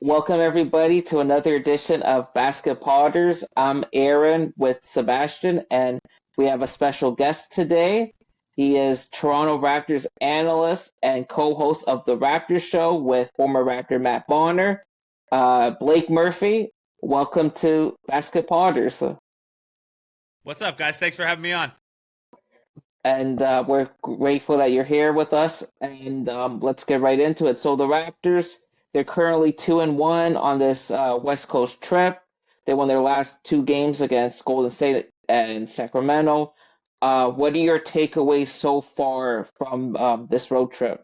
Welcome everybody to another edition of Basket Potters. I'm Aaron with Sebastian, and we have a special guest today. He is Toronto Raptors analyst and co-host of the Raptors Show with former Raptor Matt Bonner, Blake Murphy. Welcome to Basket Potters. What's up, guys? Thanks for having me on. And we're grateful that you're here with us. And let's get right into it. So the Raptors, they're currently 2-1 on this West Coast trip. They won their last two games against Golden State and Sacramento. What are your takeaways so far from this road trip?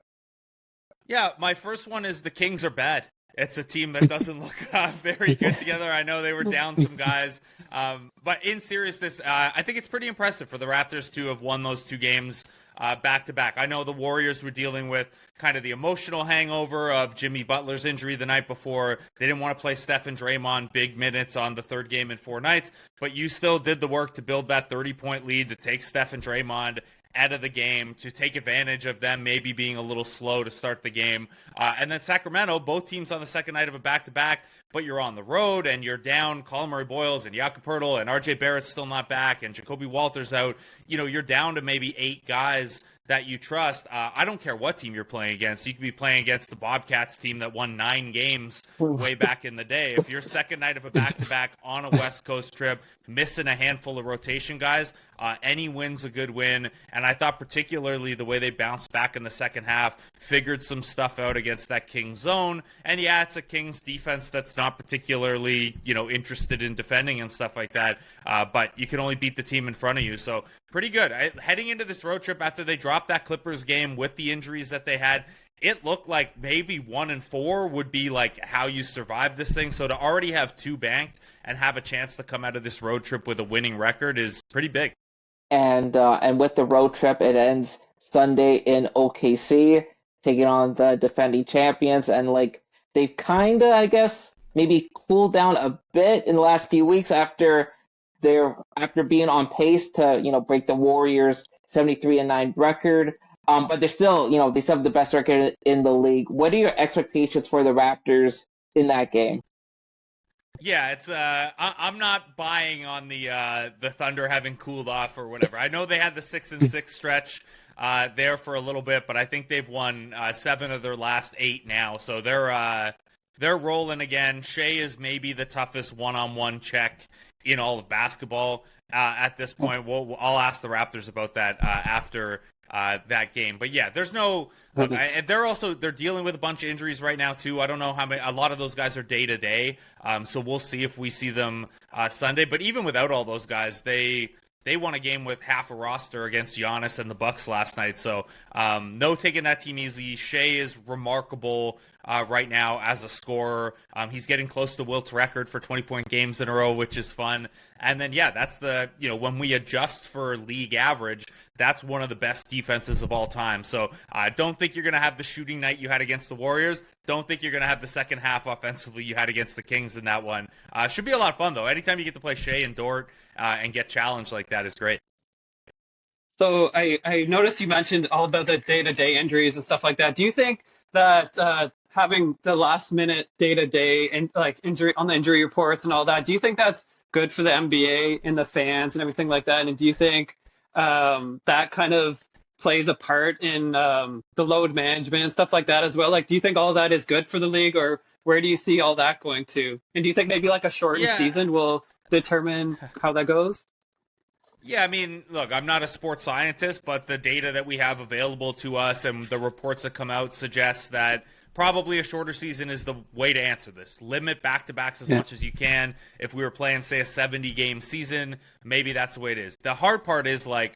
Yeah, my first one is the Kings are bad. It's a team that doesn't look very good together. I know they were down some guys. But in seriousness, I think it's pretty impressive for the Raptors to have won those two games back-to-back. I know the Warriors were dealing with kind of the emotional hangover of Jimmy Butler's injury the night before. They didn't want to play Steph and Draymond big minutes on the third game in 4 nights, but you still did the work to build that 30-point lead, to take Steph and Draymond out of the game, to take advantage of them maybe being a little slow to start the game. And then Sacramento, both teams on the second night of a back-to-back, but you're on the road and you're down Colin Murray-Boyles and Jakob Poeltl, and RJ Barrett's still not back and Jacoby Walter's out. You know, you're down to maybe 8 guys that you trust. I don't care what team you're playing against. You could be playing against the Bobcats team that won 9 games way back in the day. If you're second night of a back-to-back on a West Coast trip, missing a handful of rotation guys, any win's a good win. And I thought particularly the way they bounced back in the second half, figured some stuff out against that Kings zone. And yeah, it's a Kings defense that's not particularly, interested in defending and stuff like that. But you can only beat the team in front of you. So pretty good. Heading into this road trip after they dropped that Clippers game with the injuries that they had, it looked like maybe 1-4 would be like how you survive this thing. So to already have 2 banked and have a chance to come out of this road trip with a winning record is pretty big. And with the road trip, it ends Sunday in OKC, taking on the defending champions. And they've kind of, I guess, maybe cooled down a bit in the last few weeks after being on pace to break the Warriors 73-9 record. But they're still they still have the best record in the league. What are your expectations for the Raptors in that game? Yeah, it's I'm not buying on the Thunder having cooled off or whatever. I know they had the 6-6 stretch there for a little bit, but I think they've won 7 of their last 8 now, so they're rolling again. Shea is maybe the toughest one-on-one check in all of basketball at this point. I'll ask the Raptors about that after that game. But yeah, there's no. They're dealing with a bunch of injuries right now too. I don't know how many. A lot of those guys are day to day. So we'll see if we see them Sunday. But even without all those guys, they won a game with half a roster against Giannis and the Bucks last night. So no taking that team easy. Shea is remarkable right now as a scorer. He's getting close to Wilt's record for 20-point games in a row, which is fun. And then, yeah, that's when we adjust for league average, that's one of the best defenses of all time. So I don't think you're going to have the shooting night you had against the Warriors. Don't think you're going to have the second half offensively you had against the Kings in that one. Should be a lot of fun, though. Anytime you get to play Shea and Dort and get challenged like that is great. So I noticed you mentioned all about the day-to-day injuries and stuff like that. Do you think that having the last-minute day-to-day and injury on the injury reports and all that, do you think that's good for the NBA and the fans and everything like that? And do you think that kind of plays a part in the load management and stuff like that as well? Do you think all that is good for the league, or where do you see all that going to? And do you think maybe a shortened season will determine how that goes? Yeah, I mean, look, I'm not a sports scientist, but the data that we have available to us and the reports that come out suggest that probably a shorter season is the way to answer this. Limit back-to-backs as much as you can. If we were playing, say, a 70-game season, maybe that's the way it is. The hard part is, the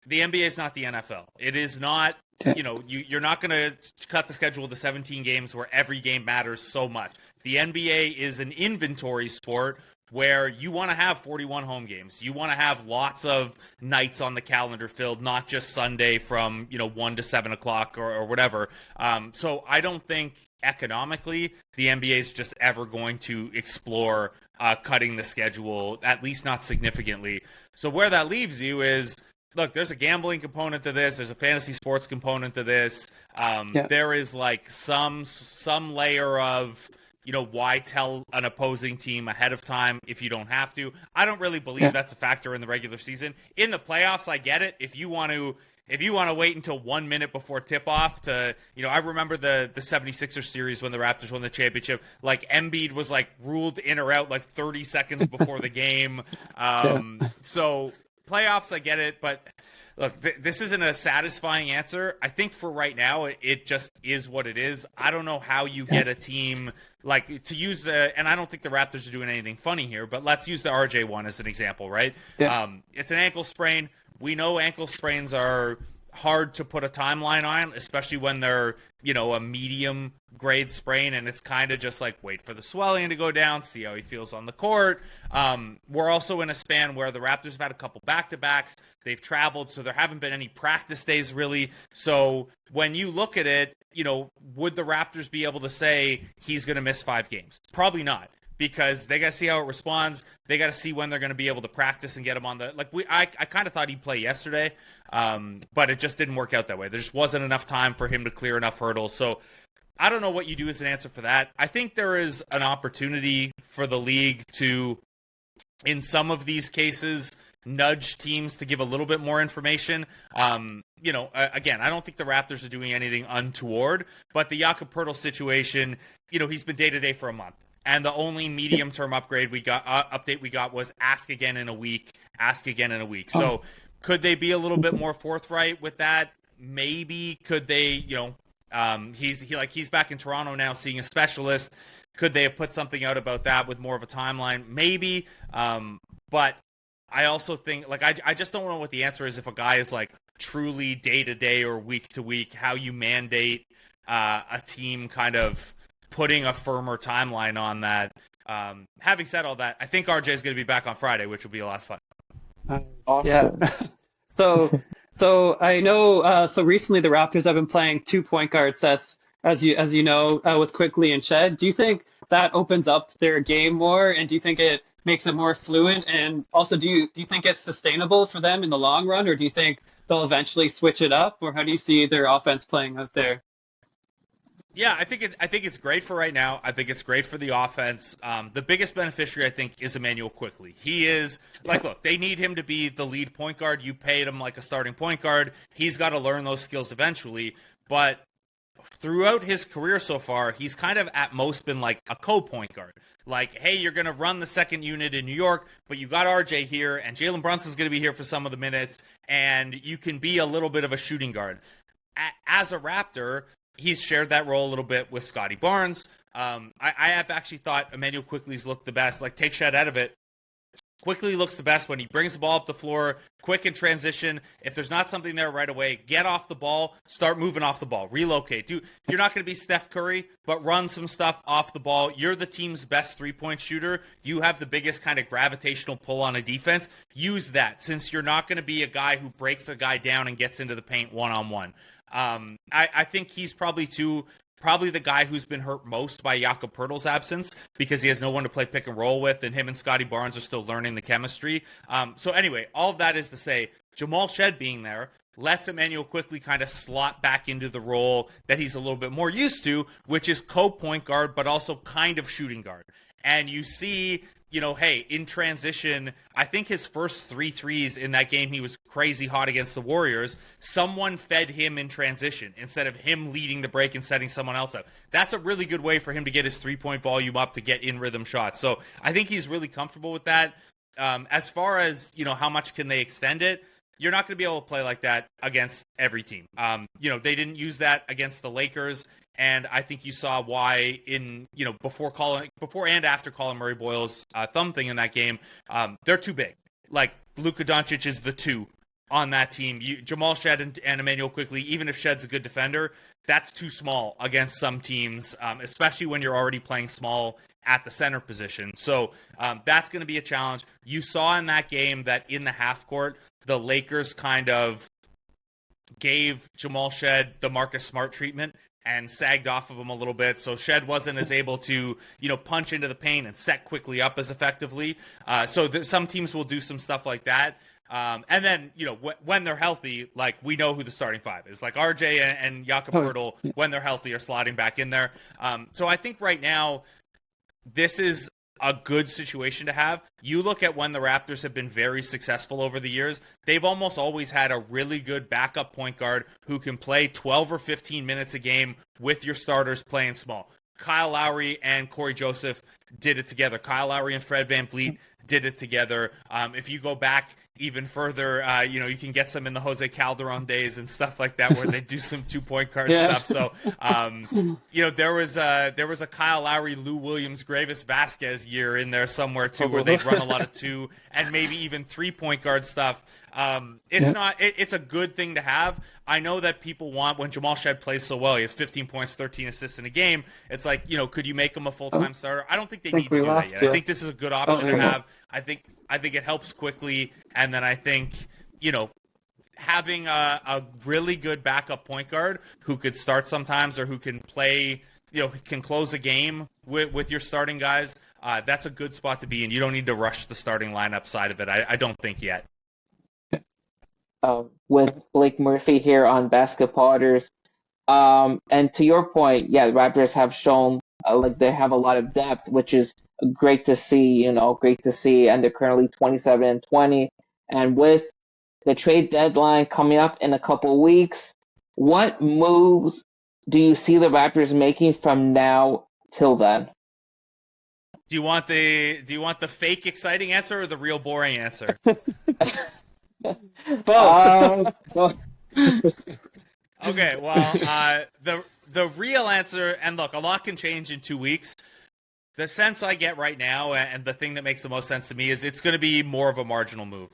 NBA is not the NFL. It is not, you're not going to cut the schedule to 17 games where every game matters so much. The NBA is an inventory sport where you want to have 41 home games. You want to have lots of nights on the calendar filled, not just Sunday from 1 to 7 o'clock or whatever. So I don't think economically the NBA is just ever going to explore cutting the schedule, at least not significantly. So where that leaves you is, look, there's a gambling component to this. There's a fantasy sports component to this. There is some layer of why tell an opposing team ahead of time if you don't have to? I don't really believe that's a factor in the regular season. In the playoffs, I get it. If you want to wait until 1 minute before tip-off to, I remember the 76ers series when the Raptors won the championship, like Embiid was like ruled in or out like 30 seconds before the game. So playoffs, I get it, but look, this isn't a satisfying answer. I think for right now, it just is what it is. I don't know how you get a team like to use and I don't think the Raptors are doing anything funny here, but let's use the RJ one as an example, right? Yeah. It's an ankle sprain. We know ankle sprains are hard to put a timeline on, especially when they're, a medium grade sprain, and it's kind of just like wait for the swelling to go down, see how he feels on the court. We're also in a span where the Raptors have had a couple back-to-backs. They've traveled, so there haven't been any practice days really. So when you look at it, would the Raptors be able to say he's going to miss 5 games? Probably not. Because they got to see how it responds. They got to see when they're going to be able to practice and get him on the I kind of thought he'd play yesterday, but it just didn't work out that way. There just wasn't enough time for him to clear enough hurdles. So I don't know what you do as an answer for that. I think there is an opportunity for the league to, in some of these cases, nudge teams to give a little bit more information. Again, I don't think the Raptors are doing anything untoward, but the Jakob Poeltl situation, he's been day-to-day for a month. And the only medium-term update we got was ask again in a week. So could they be a little bit more forthright with that? Maybe. Could they, he's back in Toronto now seeing a specialist. Could they have put something out about that with more of a timeline? Maybe. But I also think, I just don't know what the answer is if a guy is truly day-to-day or week-to-week, how you mandate a team kind of putting a firmer timeline on that. Having said all that, I think RJ is going to be back on Friday, which will be a lot of fun. Awesome. Yeah. So I know. So recently, the Raptors have been playing 2 point guard sets, as you know, with Quickly and Shed. Do you think that opens up their game more, and do you think it makes it more fluid? And also, do you think it's sustainable for them in the long run, or do you think they'll eventually switch it up, or how do you see their offense playing out there? Yeah, I think it's great for right now. I think it's great for the offense. The biggest beneficiary, I think, is Emmanuel Quickly. He is look, they need him to be the lead point guard. You paid him like a starting point guard. He's got to learn those skills eventually. But throughout his career so far, he's kind of at most been like a co-point guard. Like, hey, you're going to run the second unit in New York, but you got RJ here, and Jalen Brunson's going to be here for some of the minutes, and you can be a little bit of a shooting guard. As a Raptor, he's shared that role a little bit with Scotty Barnes. I have actually thought Emmanuel Quickly's looked the best. Take Shed out of it. Quickly looks the best when he brings the ball up the floor, quick in transition. If there's not something there right away, get off the ball, start moving off the ball, relocate. You're not going to be Steph Curry, but run some stuff off the ball. You're the team's best three-point shooter. You have the biggest kind of gravitational pull on a defense. Use that, since you're not going to be a guy who breaks a guy down and gets into the paint one-on-one. I think he's probably the guy who's been hurt most by Jakob Poeltl's absence, because he has no one to play pick and roll with, and him and Scotty Barnes are still learning the chemistry. So anyway, all of that is to say, Jamal Shed being there lets Emmanuel Quickly kind of slot back into the role that he's a little bit more used to, which is co-point guard, but also kind of shooting guard. And you see, hey, in transition, I think his first 3 threes in that game, he was crazy hot against the Warriors. Someone fed him in transition instead of him leading the break and setting someone else up. That's a really good way for him to get his 3-point volume up, to get in rhythm shots. So I think he's really comfortable with that. As far as, how much can they extend it? You're not going to be able to play like that against every team. They didn't use that against the Lakers. And I think you saw why before and after Colin Murray-Boyle's thumb thing in that game, they're too big. Luka Doncic is the 2 on that team. Jamal Shed and Emmanuel Quickly, even if Shed's a good defender, that's too small against some teams, especially when you're already playing small at the center position. So that's going to be a challenge. You saw in that game that in the half court, the Lakers kind of gave Jamal Shed the Marcus Smart treatment and sagged off of him a little bit. So Shed wasn't as able to, punch into the paint and set Quickly up as effectively. Some teams will do some stuff like that. And then, when they're healthy, we know who the starting 5 is. RJ and Jakob Poeltl, when they're healthy, are slotting back in there. So I think right now, this is a good situation to have. You look at when the Raptors have been very successful over the years, they've almost always had a really good backup point guard who can play 12 or 15 minutes a game with your starters playing small. Kyle Lowry and Corey Joseph did it together. Kyle Lowry and Fred VanVleet did it together. If you go back even further, you can get some in the Jose Calderon days and stuff like that, where they do some 2-point guard stuff. So, there was a Kyle Lowry, Lou Williams, Gravis Vasquez year in there somewhere too, where they'd run a lot of 2 and maybe even 3-point guard stuff. It's a good thing to have. I know that people want, when Jamal Shed plays so well, he has 15 points, 13 assists in a game. It's like, could you make him a full-time starter? I don't think they need to do that yet. I think this is a good option to have. I think it helps quickly, and then I think, having a really good backup point guard who could start sometimes or who can play, can close a game with your starting guys, that's a good spot to be in. You don't need to rush the starting lineup side of it, I don't think yet. With Blake Murphy here on Basketballers. And to your point, the Raptors have shown like they have a lot of depth, which is great to see, and they're currently 27-20. And with the trade deadline coming up in a couple weeks, what moves do you see the Raptors making from now till then? Do you want the fake exciting answer or the real boring answer? Both. Okay, well, the real answer, and look, a lot can change in 2 weeks. The sense I get right now, and the thing that makes the most sense to me, is it's going to be more of a marginal move.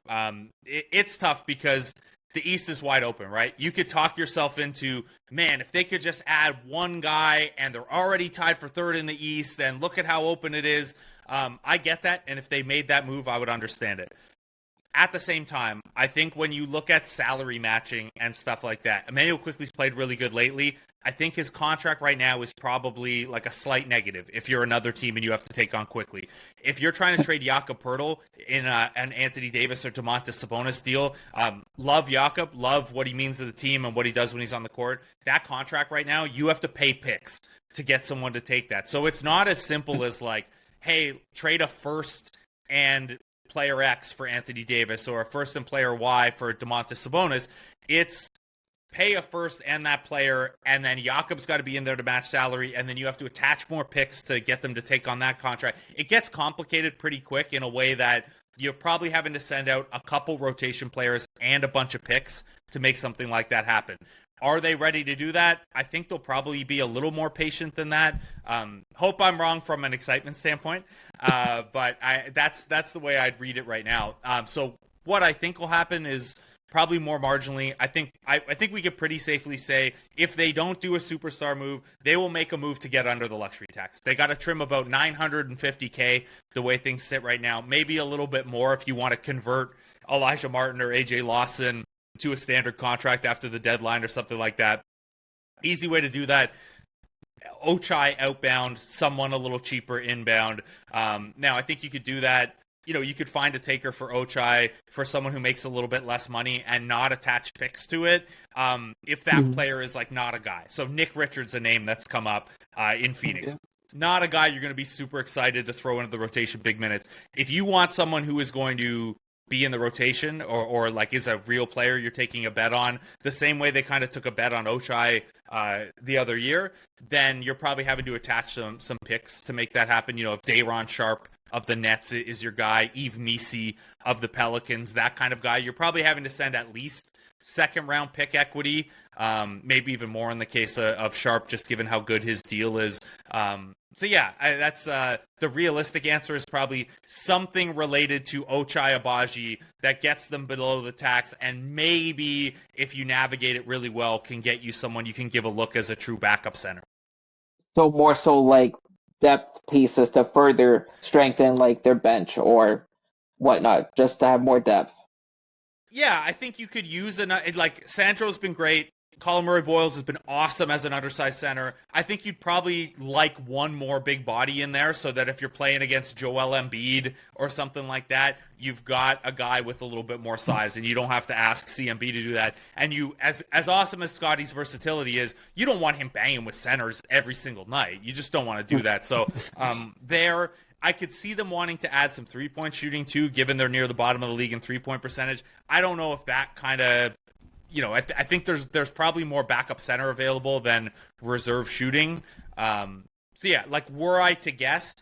It's tough because the East is wide open, right? You could talk yourself into, man, if they could just add one guy and they're already tied for third in the East, then look at how open it is. I get that, and if they made that move, I would understand it. At the same time, I think when you look at salary matching and stuff like that, Emmanuel Quickley's played really good lately. I think his contract right now is probably like a slight negative if you're another team and you have to take on Quickley. If you're trying to trade Jakob Poeltl in an Anthony Davis or Domantas Sabonis deal, love Jakob, love what he means to the team and what he does when he's on the court. That contract right now, you have to pay picks to get someone to take that. So it's not as simple as like, hey, trade a first and player X for Anthony Davis or a first and player Y for Domantas Sabonis. It's pay a first and that player, and then Jakob's got to be in there to match salary, and then you have to attach more picks to get them to take on that contract. It gets complicated pretty quick in a way that you're probably having to send out a couple rotation players and a bunch of picks to make something like that happen. Are they ready to do that? I think they'll probably be a little more patient than that. Hope I'm wrong from an excitement standpoint, but that's the way I'd read it right now. So what I think will happen is probably more marginally. I think we could pretty safely say if they don't do a superstar move, they will make a move to get under the luxury tax. They got to trim about $950K the way things sit right now. Maybe a little bit more if you want to convert Elijah Martin or AJ Lawson to a standard contract after the deadline or something like that. Easy way to do that. Ochai outbound, someone a little cheaper inbound. Now, I think you could do that. You could find a taker for Ochai for someone who makes a little bit less money and not attach picks to it if that player is like not a guy. So Nick Richards, a name that's come up in Phoenix. Yeah. Not a guy you're going to be super excited to throw into the rotation big minutes. If you want someone who is going to be in the rotation or like is a real player you're taking a bet on, the same way they kind of took a bet on Ochai the other year, then you're probably having to attach some picks to make that happen. If Day'Ron Sharp of the Nets is your guy, Yves Missi of the Pelicans, that kind of guy, you're probably having to send at least second round pick equity, maybe even more in the case of Sharp, just given how good his deal is. That's the realistic answer is probably something related to Ochai Agbaji that gets them below the tax, and maybe if you navigate it really well, can get you someone you can give a look as a true backup center. So more so like depth pieces to further strengthen like their bench or whatnot, just to have more depth. Yeah, I think you could use like Sandro's been great. Colin Murray-Boyles has been awesome as an undersized center. I think you'd probably like one more big body in there so that if you're playing against Joel Embiid or something like that, you've got a guy with a little bit more size, and you don't have to ask CMB to do that. And you, as awesome as Scotty's versatility is, you don't want him banging with centers every single night. You just don't want to do that. So there, I could see them wanting to add some three-point shooting too, given they're near the bottom of the league in three-point percentage. I don't know if that kind of, I think there's probably more backup center available than reserve shooting. So yeah, like were I to guess,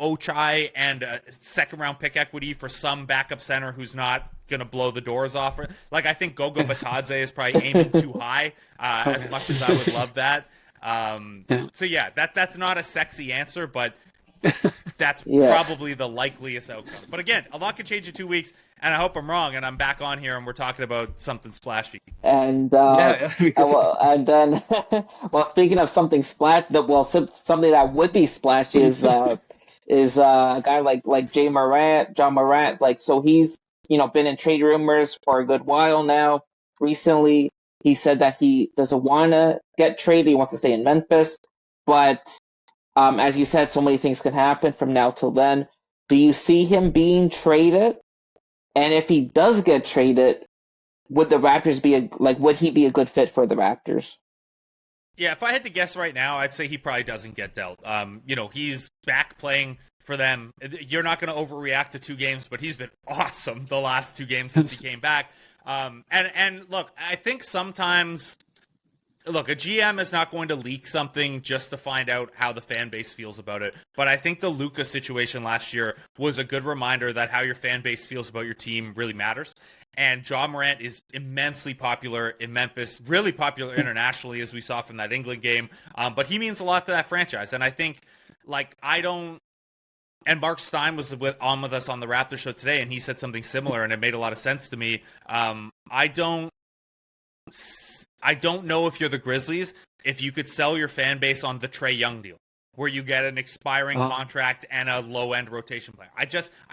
Ochai and a second round pick equity for some backup center who's not gonna blow the doors off. Like I think Gogo Batadze is probably aiming too high, as much as I would love that. So yeah, that's not a sexy answer, but that's probably the likeliest outcome. But again, a lot can change in 2 weeks, and I hope I'm wrong, and I'm back on here, and we're talking about something splashy. And and then, well, speaking of something something that would be splashy is a guy like John Morant. Like, so he's been in trade rumors for a good while now. Recently, he said that he doesn't want to get traded. He wants to stay in Memphis, but as you said, so many things can happen from now till then. Do you see him being traded? And if he does get traded, would the Raptors would he be a good fit for the Raptors? Yeah, if I had to guess right now, I'd say he probably doesn't get dealt. He's back playing for them. You're not going to overreact to 2 games, but he's been awesome the last 2 games since he came back. And look, I think sometimes, a GM is not going to leak something just to find out how the fan base feels about it. But I think the Luka situation last year was a good reminder that how your fan base feels about your team really matters. And Ja Morant is immensely popular in Memphis, really popular internationally, as we saw from that England game. But he means a lot to that franchise. And I think, and Mark Stein was on with us on the Raptors show today, and he said something similar, and it made a lot of sense to me. I don't know if you're the Grizzlies, if you could sell your fan base on the Trae Young deal, where you get an expiring contract and a low-end rotation player. I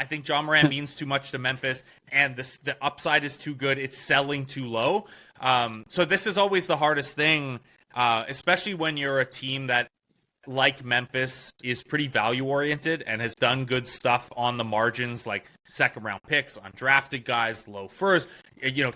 think John Morant means too much to Memphis, and the upside is too good. It's selling too low. So this is always the hardest thing, especially when you're a team that, like Memphis, is pretty value-oriented and has done good stuff on the margins, like second-round picks, undrafted guys, low first,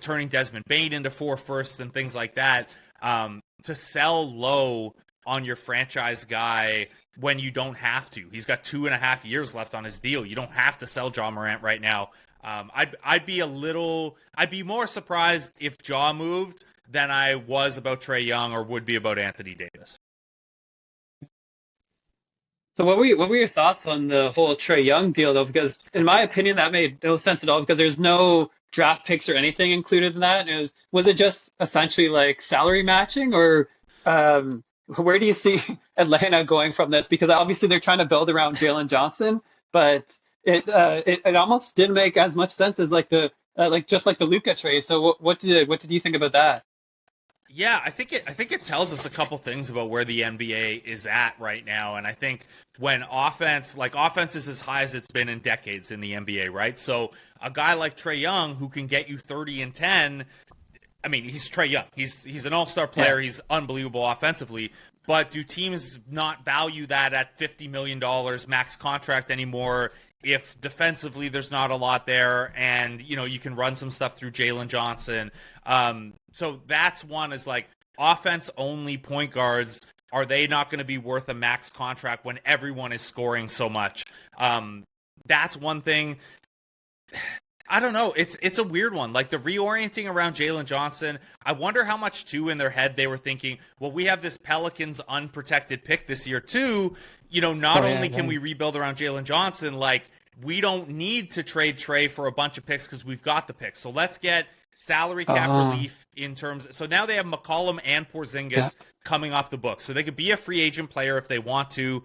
turning Desmond Bane into 4 firsts and things like that. To sell low on your franchise guy when you don't have to. He's got 2.5 years left on his deal. You don't have to sell Ja Morant right now. I'd be more surprised if Ja moved than I was about Trae Young or would be about Anthony Davis. So what were your thoughts on the whole Trae Young deal, though? Because in my opinion, that made no sense at all, because there's no draft picks or anything included in that. And was it just essentially like salary matching, or where do you see Atlanta going from this? Because obviously they're trying to build around Jalen Johnson, but it almost didn't make as much sense as just like the Luka trade. So what did you think about that? Yeah, I think it tells us a couple things about where the NBA is at right now. And I think when offense is as high as it's been in decades in the NBA, right? So a guy like Trae Young, who can get you 30 and 10, I mean, he's Trae Young. He's an all-star player. Yeah. He's unbelievable offensively. But do teams not value that at $50 million max contract anymore if defensively there's not a lot there, and you can run some stuff through Jalen Johnson? So that's one, is like offense only point guards. Are they not going to be worth a max contract when everyone is scoring so much? That's one thing. I don't know. It's a weird one. Like the reorienting around Jalen Johnson, I wonder how much too in their head they were thinking, well, we have this Pelicans unprotected pick this year too. Not only can we rebuild around Jalen Johnson, like we don't need to trade Trae for a bunch of picks because we've got the picks. So let's get salary cap relief in terms. So now they have McCollum and Porzingis coming off the books. So they could be a free agent player if they want to,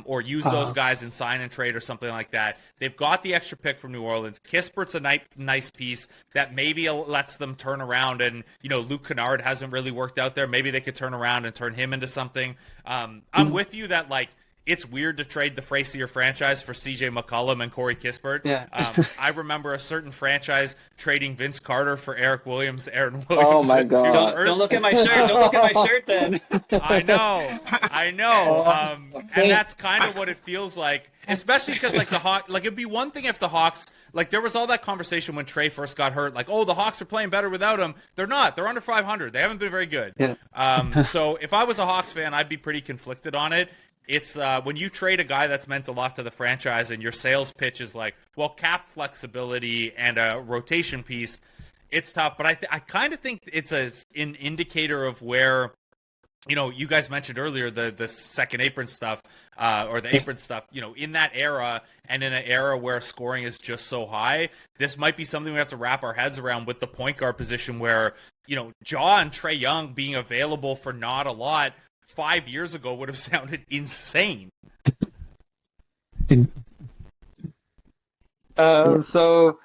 or use those guys in sign and trade or something like that. They've got the extra pick from New Orleans. Kispert's a nice piece that maybe lets them turn around. And, Luke Kennard hasn't really worked out there. Maybe they could turn around and turn him into something. I'm with you that, like, it's weird to trade the Frazier franchise for C.J. McCollum and Corey Kispert. Yeah. I remember a certain franchise trading Vince Carter for Eric Williams, Aaron Williams. Oh my God! Don't look at my shirt. Don't look at my shirt then. I know. And that's kind of what it feels like, especially because like the Hawks, like it'd be one thing if the Hawks, like there was all that conversation when Trey first got hurt, like, oh, the Hawks are playing better without him. They're not. They're under 500. They haven't been very good. Yeah. So if I was a Hawks fan, I'd be pretty conflicted on it. It's when you trade a guy that's meant a lot to the franchise and your sales pitch is like, well, cap flexibility and a rotation piece, it's tough. But I kind of think it's an indicator of where, you know, you guys mentioned earlier the second apron stuff or the apron stuff, you know, in that era and in an era where scoring is just so high, this might be something we have to wrap our heads around with the point guard position where, you know, Ja and Trae Young being available for not a lot 5 years ago would have sounded insane. Today also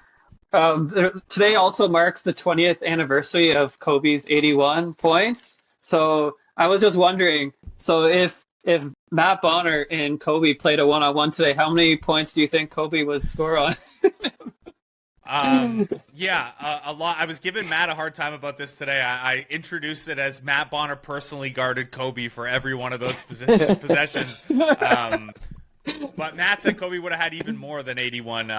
marks the 20th anniversary of Kobe's 81 points. So I was just wondering, so if Matt Bonner and Kobe played a one-on-one today, how many points do you think Kobe would score on? A lot. I was giving Matt a hard time about this today. I introduced it as Matt Bonner personally guarded Kobe for every one of those possessions. But Matt said Kobe would have had even more than 81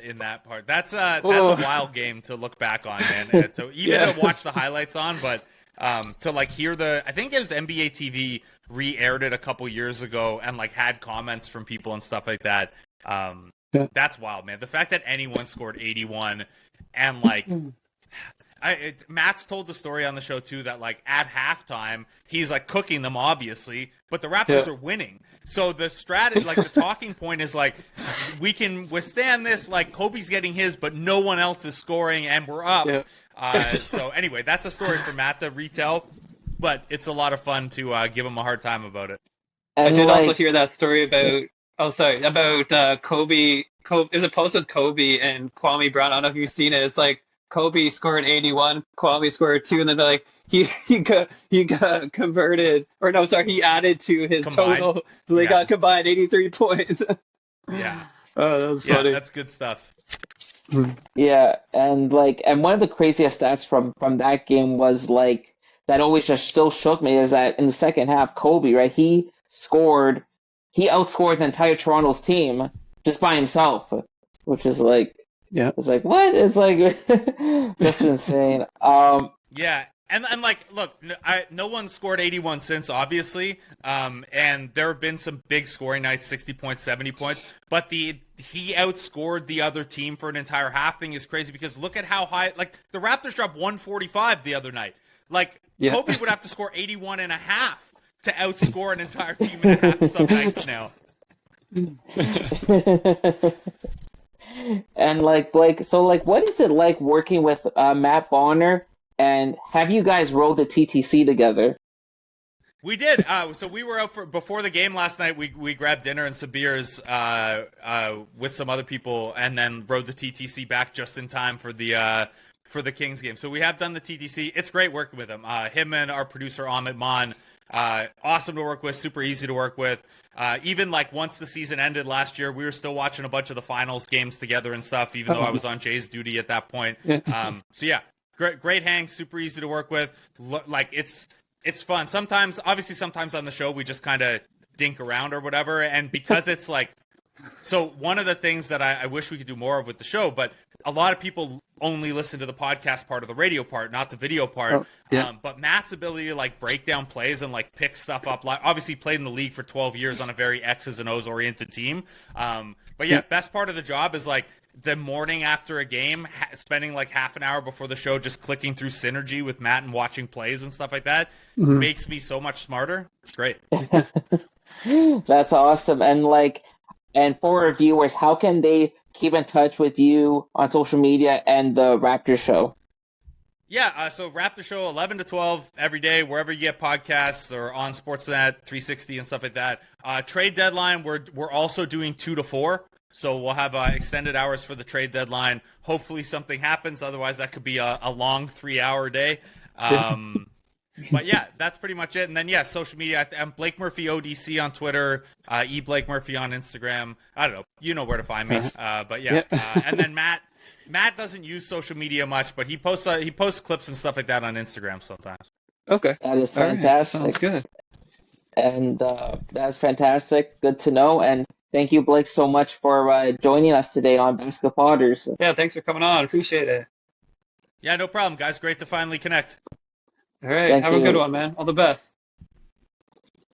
in that part. That's a wild game to look back on, man. To watch the highlights on, but to like hear I think it was NBA TV re-aired it a couple years ago and like had comments from people and stuff like that. That's wild, man. The fact that anyone scored 81 and like Matt's told the story on the show too that like at halftime he's like cooking them obviously, but the Raptors are winning. So the strategy, like the talking point is like we can withstand this. Like Kobe's getting his, but no one else is scoring, and we're up. So anyway, that's a story for Matt to retell, but it's a lot of fun to give him a hard time about it. And I did also hear that story about Kobe. There's a post with Kobe and Kwame Brown. I don't know if you've seen it. It's like Kobe scored 81, Kwame scored 2, and then they're like he got converted, or no, sorry, he added to his total. So they got combined 83 points. Yeah. Oh, that was funny. That's good stuff. Yeah, and one of the craziest stats from that game was like that always just still shook me is that in the second half, Kobe, right, he outscored the entire Toronto's team just by himself, which is like, it's like, what? It's like just insane. Yeah. And like, look, no one scored 81 since, obviously, and there have been some big scoring nights, 60 points, 70 points, but he outscored the other team for an entire half thing is crazy because look at how high, like, the Raptors dropped 145 the other night. Like, Kobe would have to score 81 and a half to outscore an entire team in a half some nights now. And so what is it like working with Matt Bonner? And have you guys rolled the TTC together? We did. So we were out before the game last night. We grabbed dinner and some beers with some other people, and then rode the TTC back just in time for the Kings game. So we have done the TTC. It's great working with him. Him and our producer Ahmed Maan, awesome to work with. Super easy to work with. Even like once the season ended last year, we were still watching a bunch of the finals games together and stuff. Even though I was on Jay's duty at that point. So yeah. Great hang, super easy to work with. Like it's fun. Sometimes on the show we just kind of dink around or whatever, and because it's like, so one of the things that I wish we could do more of with the show, but a lot of people only listen to the podcast part of the radio part, not the video part. But Matt's ability to like break down plays and like pick stuff up, like obviously played in the league for 12 years on a very X's and O's oriented team. But yeah, best part of the job is like the morning after a game, spending like half an hour before the show just clicking through Synergy with Matt and watching plays and stuff like that makes me so much smarter. It's great. That's awesome. And for our viewers, how can they keep in touch with you on social media and the Raptor Show? Yeah, so Raptor Show 11 to 12 every day, wherever you get podcasts or on Sportsnet 360 and stuff like that. Trade deadline, we're also doing 2 to 4. So we'll have extended hours for the trade deadline. Hopefully something happens. Otherwise, that could be a long 3-hour day. But yeah, that's pretty much it. And then yeah, social media. I'm Blake Murphy ODC on Twitter, Blake Murphy on Instagram. I don't know, you know where to find me. But yeah, and then Matt doesn't use social media much, but he posts clips and stuff like that on Instagram sometimes. Okay. That is All right. fantastic. Sounds good. And that's fantastic. Good to know. And thank you, Blake, so much for joining us today on Basketball Potters. Yeah, thanks for coming on. Appreciate it. Yeah, no problem, guys. Great to finally connect. All right. Thank Have a good you. one, man. All the best.